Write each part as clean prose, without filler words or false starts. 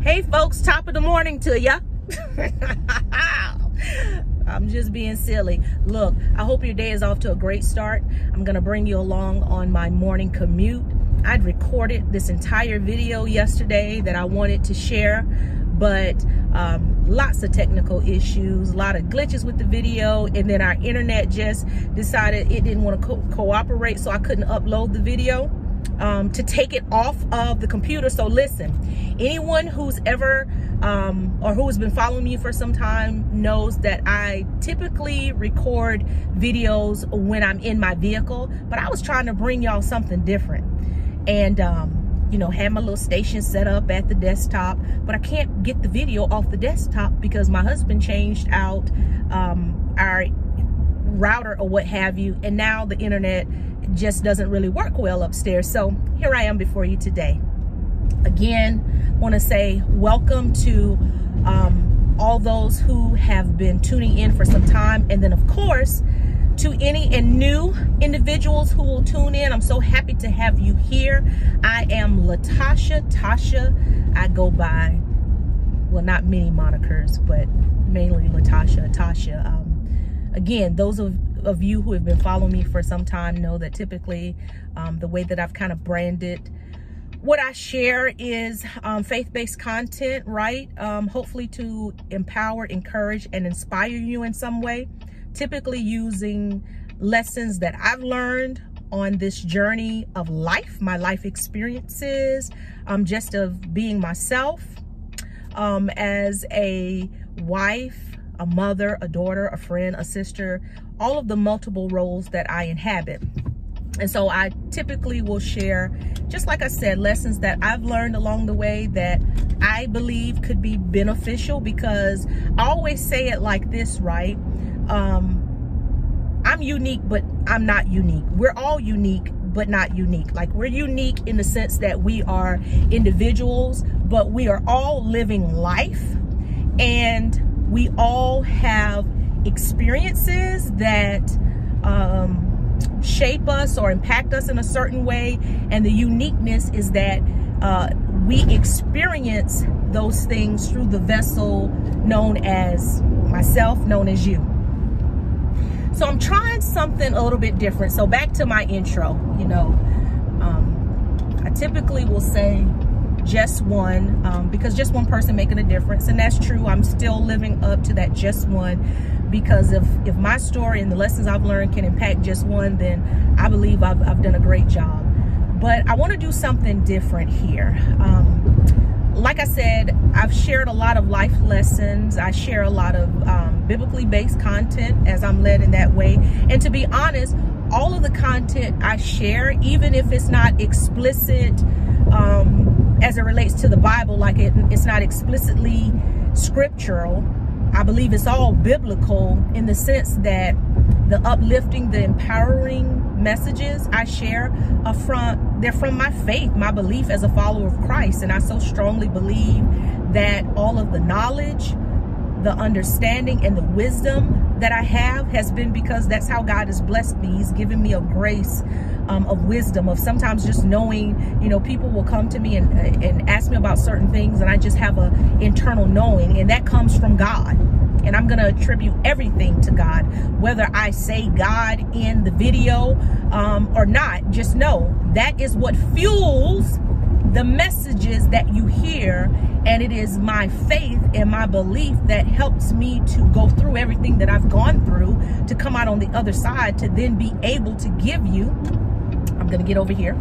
Hey folks, top of the morning to ya. I'm just being silly. Look, I hope your day is off to a great start. I'm gonna bring you along on my morning commute. I'd recorded this entire video yesterday that I wanted to share, but lots of technical issues, a lot of glitches with the video, and then our internet just decided it didn't want to cooperate, so I couldn't upload the video to take it off of the computer. So listen, anyone who's ever or who has been following me for some time knows that I typically record videos when I'm in my vehicle, but I was trying to bring y'all something different, and you know, had my little station set up at the desktop, but I can't get the video off the desktop because my husband changed out our router or what have you, and now the internet just doesn't really work well upstairs. So here I am before you today. Again, want to say welcome to all those who have been tuning in for some time, and then of course to any and new individuals who will tune in. I'm so happy to have you here. I am Latasha, Tasha. I go by, well, not many monikers, but mainly Latasha, Tasha. Again, those of you who have been following me for some time know that typically the way that I've kind of branded what I share is faith-based content, right? Hopefully to empower, encourage, and inspire you in some way. Typically using lessons that I've learned on this journey of life, my life experiences, just of being myself as a wife, a mother, a daughter, a friend, a sister, all of the multiple roles that I inhabit. And so I typically will share, just like I said, lessons that I've learned along the way that I believe could be beneficial, because I always say it like this, right? I'm unique, but I'm not unique. We're all unique, but not unique. Like, we're unique in the sense that we are individuals, but we are all living life, and we all have experiences that shape us or impact us in a certain way. And the uniqueness is that we experience those things through the vessel known as myself, known as you. So I'm trying something a little bit different. So back to my intro, you know, I typically will say just one, because just one person making a difference. And that's true. I'm still living up to that just one, because if my story and the lessons I've learned can impact just one, then I believe I've done a great job. But I want to do something different here. Like I said, I've shared a lot of life lessons. I share a lot of biblically based content as I'm led in that way. And to be honest, all of the content I share, even if it's not explicit as it relates to the Bible, like it's not explicitly scriptural, I believe it's all biblical in the sense that the uplifting, the empowering messages I share they're from my faith, my belief as a follower of Christ. And I so strongly believe that all of the knowledge, the understanding, and the wisdom that I have has been because that's how God has blessed me. He's given me a grace of wisdom, of sometimes just knowing, you know, people will come to me and ask me about certain things, and I just have an internal knowing, and that comes from God. And I'm going to attribute everything to God, whether I say God in the video or not. Just know that is what fuels the messages that you hear. And it is my faith and my belief that helps me to go through everything that I've gone through to come out on the other side, to then be able to give you, I'm going to get over here,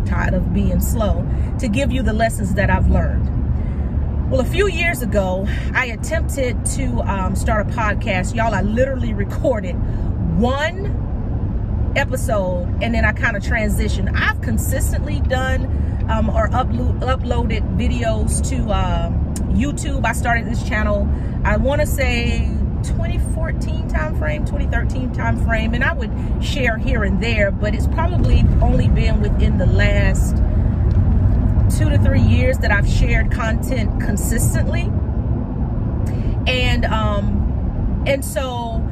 tired of being slow, to give you the lessons that I've learned. Well, a few years ago, I attempted to start a podcast. Y'all, I literally recorded one episode and then I kind of transitioned. I've consistently done or uploaded videos to YouTube. I started this channel, I want to say 2014 time frame, 2013 time frame, and I would share here and there, but it's probably only been within the last 2 to 3 years that I've shared content consistently. And so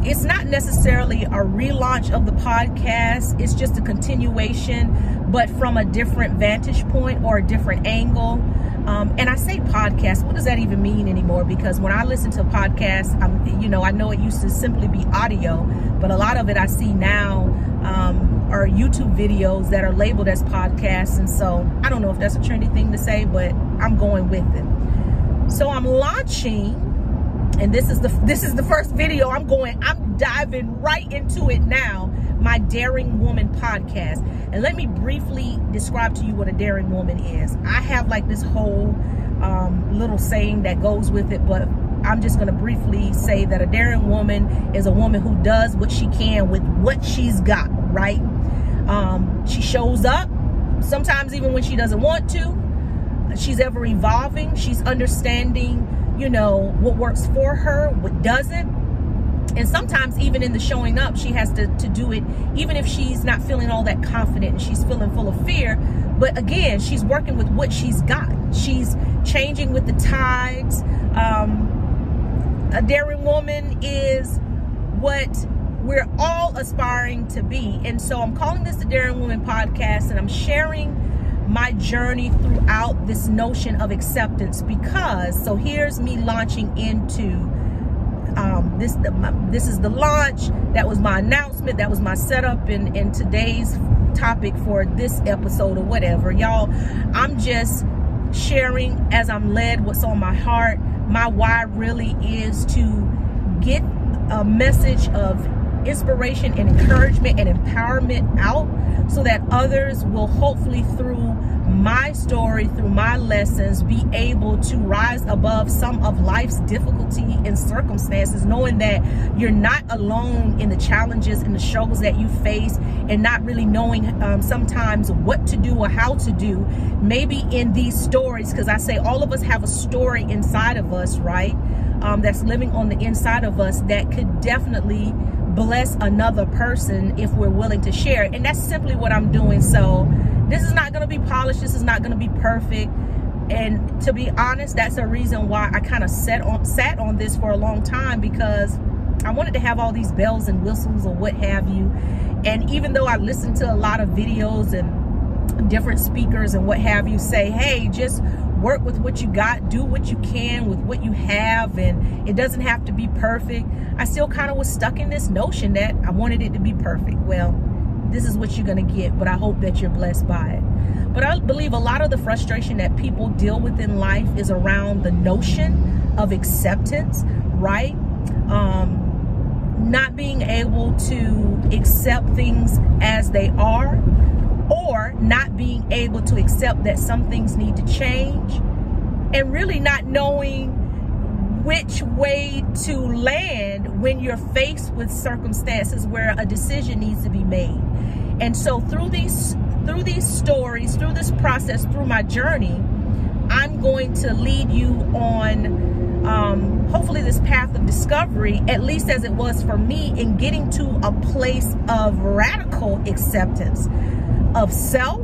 it's not necessarily a relaunch of the podcast. It's just a continuation, but from a different vantage point or a different angle. And I say podcast, what does that even mean anymore? Because when I listen to podcasts, I know it used to simply be audio, but a lot of it I see now are YouTube videos that are labeled as podcasts. And so I don't know if that's a trendy thing to say, but I'm going with it. So I'm launching, and this is the first video I'm diving right into it now, my Daring Woman podcast. And let me briefly describe to you what a daring woman is. I have like this whole little saying that goes with it, but I'm just going to briefly say that a daring woman is a woman who does what she can with what she's got, right? She shows up, sometimes even when she doesn't want to. She's ever evolving. She's understanding, what works for her, what doesn't. And sometimes even in the showing up, she has to do it, even if she's not feeling all that confident and she's feeling full of fear. But again, she's working with what she's got. She's changing with the tides. A daring woman is what we're all aspiring to be. And so I'm calling this the Daring Woman podcast, and I'm sharing my journey throughout this notion of acceptance, because, so here's me launching into this is the launch. That was my announcement. That was my setup in today's topic for this episode or whatever. Y'all, I'm just sharing as I'm led what's on my heart. My why really is to get a message of inspiration and encouragement and empowerment out, so that others will hopefully, through my story, through my lessons, be able to rise above some of life's difficulty and circumstances, knowing that you're not alone in the challenges and the struggles that you face, and not really knowing sometimes what to do or how to do. Maybe in these stories, because I say all of us have a story inside of us, right? That's living on the inside of us, that could definitely bless another person if we're willing to share. And that's simply what I'm doing. So this is not going to be polished. This is not going to be perfect. And to be honest, that's a reason why I kind of sat on this for a long time, because I wanted to have all these bells and whistles or what have you. And even though I listened to a lot of videos and different speakers and what have you say, hey, just work with what you got, do what you can with what you have, and it doesn't have to be perfect. I still kind of was stuck in this notion that I wanted it to be perfect. Well, this is what you're going to get, but I hope that you're blessed by it. But I believe a lot of the frustration that people deal with in life is around the notion of acceptance, right? Not being able to accept things as they are, or not being able to accept that some things need to change, and really not knowing which way to land when you're faced with circumstances where a decision needs to be made. And so through these stories, through this process, through my journey, I'm going to lead you on hopefully this path of discovery, at least as it was for me, in getting to a place of radical acceptance of self,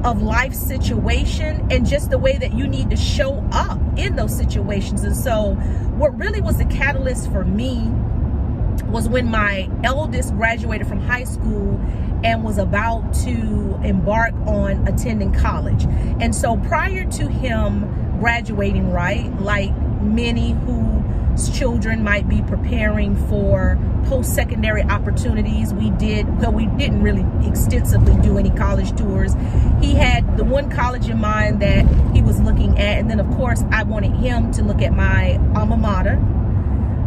of life situation, and just the way that you need to show up in those situations. And so what really was the catalyst for me was when my eldest graduated from high school and was about to embark on attending college. And so prior to him graduating, right, like many whose children might be preparing for post-secondary opportunities, we didn't really extensively do any college tours. He had the one college in mind that he was looking at, and then of course I wanted him to look at my alma mater.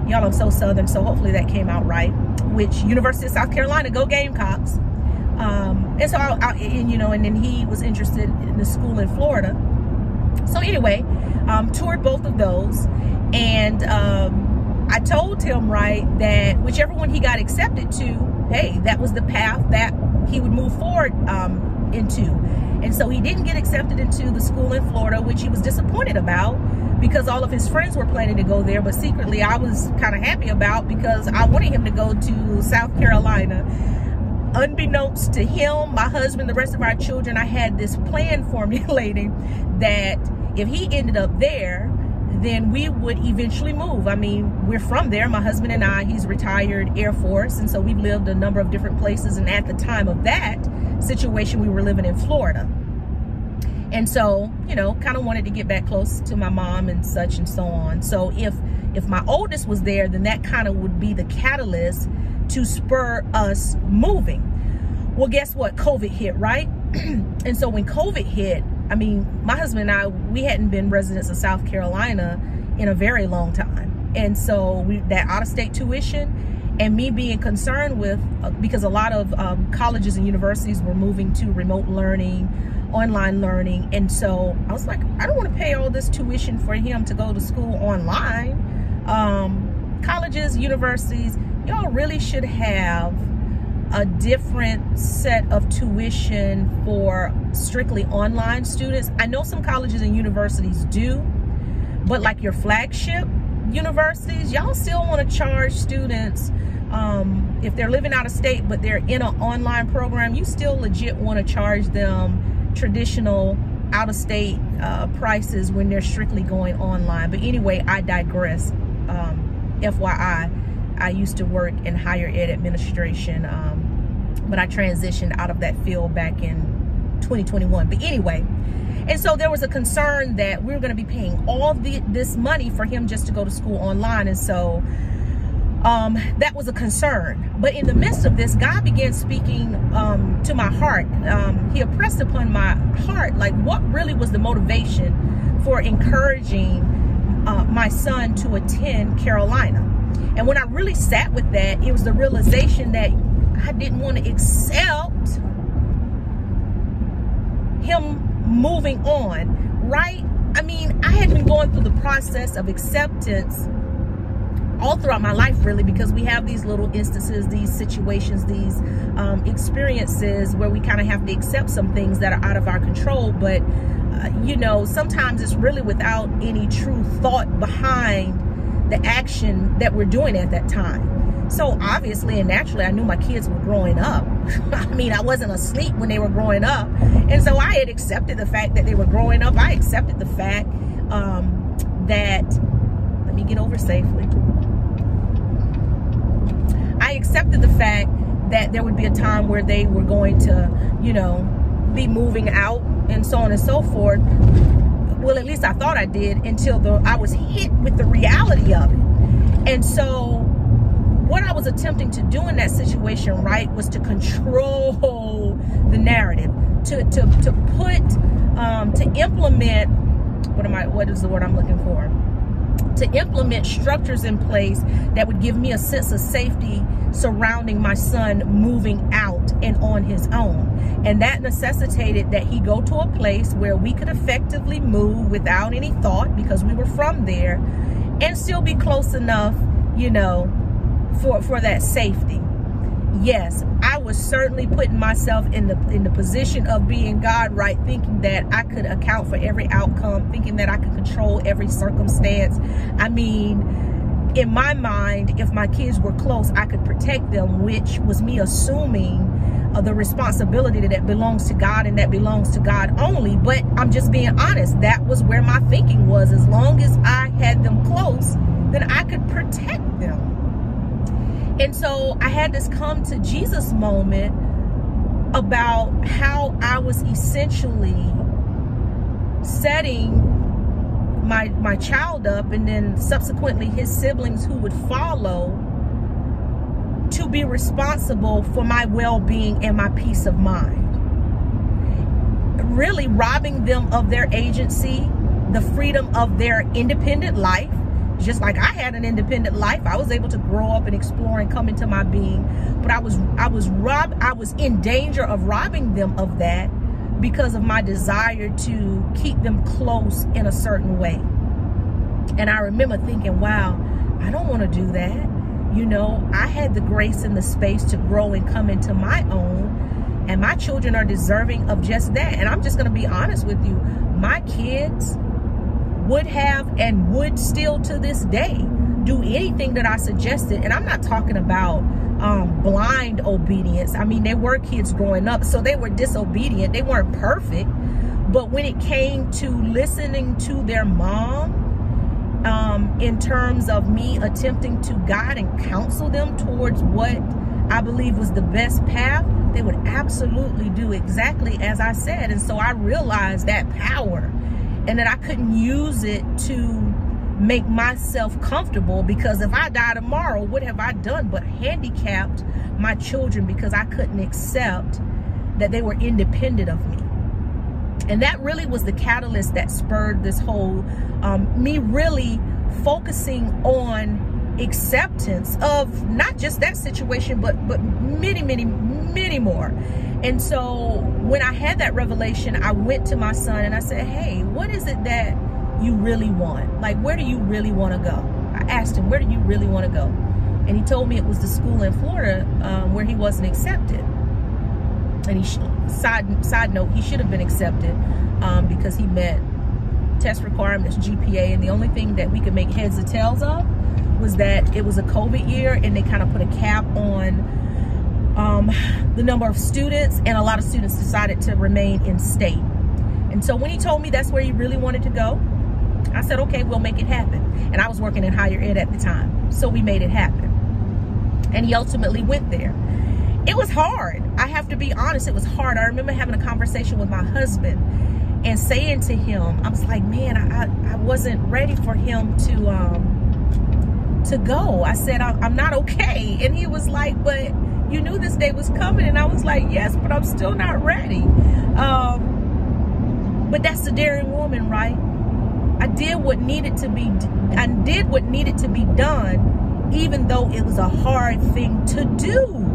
Y'all, I'm so Southern, so hopefully that came out right, which University of South Carolina, go Gamecocks. And so and then he was interested in the school in Florida. So anyway, toured both of those, and I told him, right, that whichever one he got accepted to, hey, that was the path that he would move forward into. And so he didn't get accepted into the school in Florida, which he was disappointed about, because all of his friends were planning to go there. But secretly I was kind of happy about, because I wanted him to go to South Carolina. Unbeknownst to him, my husband, the rest of our children, I had this plan formulating that if he ended up there, then we would eventually move. I mean, we're from there, my husband and I. He's retired Air Force, and so we've lived a number of different places. And at the time of that situation, we were living in Florida. And so, you know, kind of wanted to get back close to my mom and such and so on. So if my oldest was there, then that kind of would be the catalyst to spur us moving. Well, guess what? COVID hit, right? And so when COVID hit, I mean, my husband and I, we hadn't been residents of South Carolina in a very long time. And so that out-of-state tuition and me being concerned with, because a lot of colleges and universities were moving to remote learning, online learning. And so I was like, I don't want to pay all this tuition for him to go to school online. Colleges, universities, y'all really should have a different set of tuition for strictly online students. I know some colleges and universities do, but like your flagship universities, y'all still want to charge students, if they're living out of state but they're in an online program, you still legit want to charge them traditional out-of-state prices when they're strictly going online. But anyway, I digress. FYI, I used to work in higher ed administration, but I transitioned out of that field back in 2021. But anyway, and so there was a concern that we were going to be paying all this money for him just to go to school online. And so that was a concern. But in the midst of this, God began speaking to my heart. He impressed upon my heart, like, what really was the motivation for encouraging my son to attend Carolina. And when I really sat with that, it was the realization that I didn't want to accept him moving on, right? I mean, I had been going through the process of acceptance all throughout my life, really, because we have these little instances, these situations, these experiences where we kind of have to accept some things that are out of our control. But you know, sometimes it's really without any true thought behind the action that we're doing at that time. So obviously and naturally, I knew my kids were growing up. I mean, I wasn't asleep when they were growing up. And so I had accepted the fact that they were growing up. I accepted the fact that, let me get over safely. I accepted the fact that there would be a time where they were going to, you know, be moving out and so on and so forth. Well, at least I thought I did, until I was hit with the reality of it. And so what I was attempting to do in that situation, right, was to control the narrative, to implement, what is the word I'm looking for? To implement structures in place that would give me a sense of safety surrounding my son moving out and on his own. And that necessitated that he go to a place where we could effectively move without any thought, because we were from there, and still be close enough, you know, for that safety. Yes, I was certainly putting myself in the position of being God, right, thinking that I could account for every outcome, thinking that I could control every circumstance. I mean, in my mind, if my kids were close, I could protect them, which was me assuming the responsibility that belongs to God and that belongs to God only. But I'm just being honest, that was where my thinking was. As long as I had them close, then I could protect them. And so I had this come to Jesus moment about how I was essentially setting my child up, and then subsequently his siblings who would follow, to be responsible for my well-being and my peace of mind. Really robbing them of their agency, the freedom of their independent life. Just like I had an independent life, I was able to grow up and explore and come into my being. But I was in danger of robbing them of that because of my desire to keep them close in a certain way. And I remember thinking, wow, I don't want to do that. You know, I had the grace and the space to grow and come into my own, and my children are deserving of just that. And I'm just going to be honest with you, my kids would have and would still to this day do anything that I suggested. And I'm not talking about blind obedience. I mean, they were kids growing up, so they were disobedient. They weren't perfect. But when it came to listening to their mom, in terms of me attempting to guide and counsel them towards what I believe was the best path, they would absolutely do exactly as I said. And so I realized that power, and that I couldn't use it to make myself comfortable, because if I die tomorrow, what have I done but handicapped my children because I couldn't accept that they were independent of me. And that really was the catalyst that spurred this whole, me really focusing on acceptance of not just that situation, but many, many, many more. And so when I had that revelation, I went to my son and I said, hey, what is it that you really want? Like, where do you really want to go? I asked him, where do you really want to go? And he told me it was the school in Florida where he wasn't accepted. And he side note, he should have been accepted because he met test requirements, GPA, and the only thing that we could make heads or tails of was that it was a COVID year, and they kind of put a cap on the number of students, and a lot of students decided to remain in state. And so when he told me that's where he really wanted to go, I said, okay, we'll make it happen. And I was working in higher ed at the time, so we made it happen. And he ultimately went there. It was hard. I have to be honest, it was hard. I remember having a conversation with my husband and saying to him, I was like, man, I wasn't ready for him to go. I said, I'm not okay. And he was like, but you knew this day was coming. And I was like, yes, but I'm still not ready. But that's the daring woman, right? I did what needed to be done, even though it was a hard thing to do.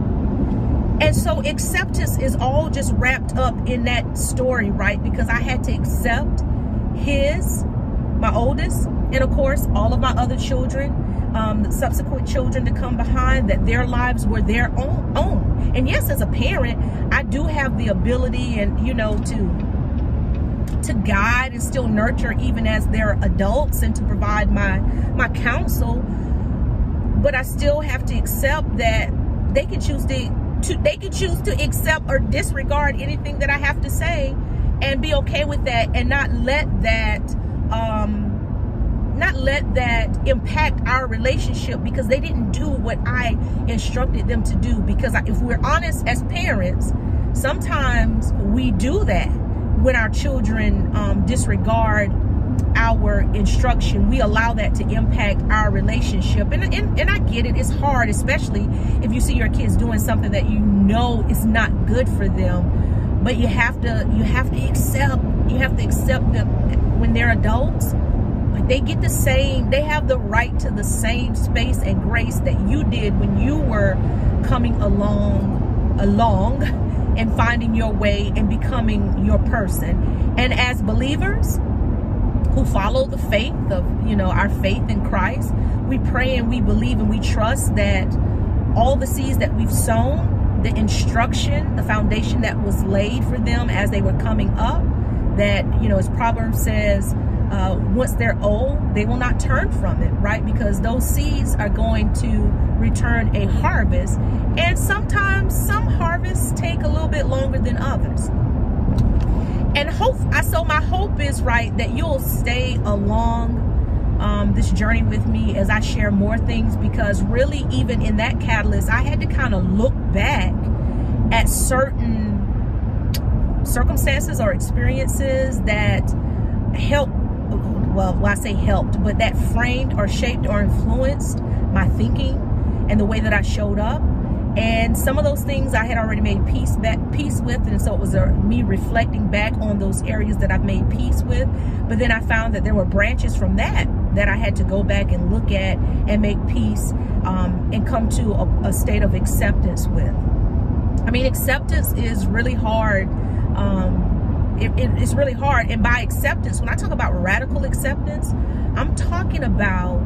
And so acceptance is all just wrapped up in that story, right? Because I had to accept my oldest, and of course, all of my other children, the subsequent children to come behind, that their lives were their own. And yes, as a parent, I do have the ability and, you know, to guide and still nurture even as they're adults, and to provide my counsel. But I still have to accept that they can choose to accept or disregard anything that I have to say, and be okay with that, and not let that impact our relationship because they didn't do what I instructed them to do. Because if we're honest as parents, sometimes we do that when our children disregard our instruction. We allow that to impact our relationship, and I get it. It's hard, especially if you see your kids doing something that you know is not good for them. But you have to accept that when they're adults, like, they get they have the right to the same space and grace that you did when you were coming along and finding your way and becoming your person. And as believers who follow the faith of, you know, our faith in Christ, we pray and we believe and we trust that all the seeds that we've sown, the instruction, the foundation that was laid for them as they were coming up, that, you know, as Proverbs says, once they're old, they will not turn from it, right? Because those seeds are going to return a harvest. And sometimes some harvests take a little bit longer than others. And so my hope is, right, that you'll stay along this journey with me as I share more things, because really, even in that catalyst, I had to kind of look back at certain circumstances or experiences that helped, well, I say helped, but that framed or shaped or influenced my thinking and the way that I showed up. And some of those things I had already made peace with, and so it was me reflecting back on those areas that I've made peace with. But then I found that there were branches from that I had to go back and look at and make peace and come to a state of acceptance with. I mean, acceptance is really hard. It's really hard. And by acceptance, when I talk about radical acceptance, I'm talking about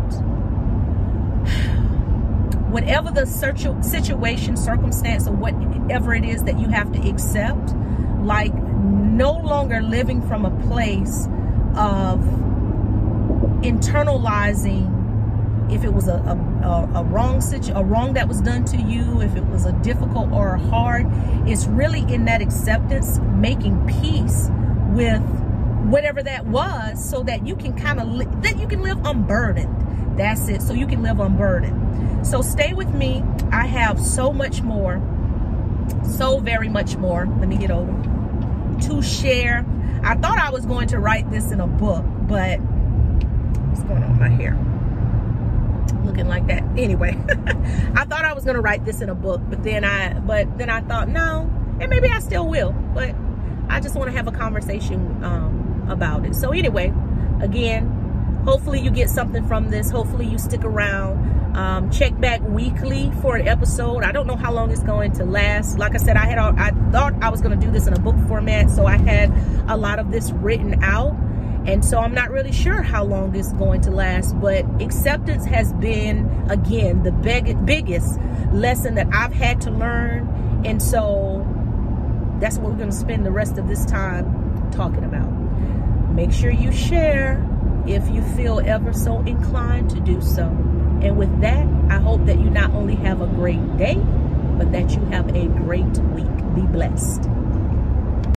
whatever the situation, circumstance, or whatever it is that you have to accept, like no longer living from a place of internalizing if it was a wrong that was done to you, if it was a difficult or a hard. It's really in that acceptance, making peace with whatever that was, so that you can live unburdened. That's it. So you can live unburdened. So stay with me. I have so much more so very much more. Let me get over to share. I thought I was going to write this in a book, but what's going on with my hair? Looking like that. Anyway, I thought I was going to write this in a book, but then I thought, no, and maybe I still will, but I just want to have a conversation about it. So anyway, again, hopefully you get something from this. Hopefully you stick around. Check back weekly for an episode. I don't know how long it's going to last. Like I said, I thought I was going to do this in a book format, so I had a lot of this written out, and so I'm not really sure how long it's going to last. But acceptance has been, again, the biggest lesson that I've had to learn, and so that's what we're going to spend the rest of this time talking about. Make sure you share if you feel ever so inclined to do so. And with that, I hope that you not only have a great day, but that you have a great week. Be blessed.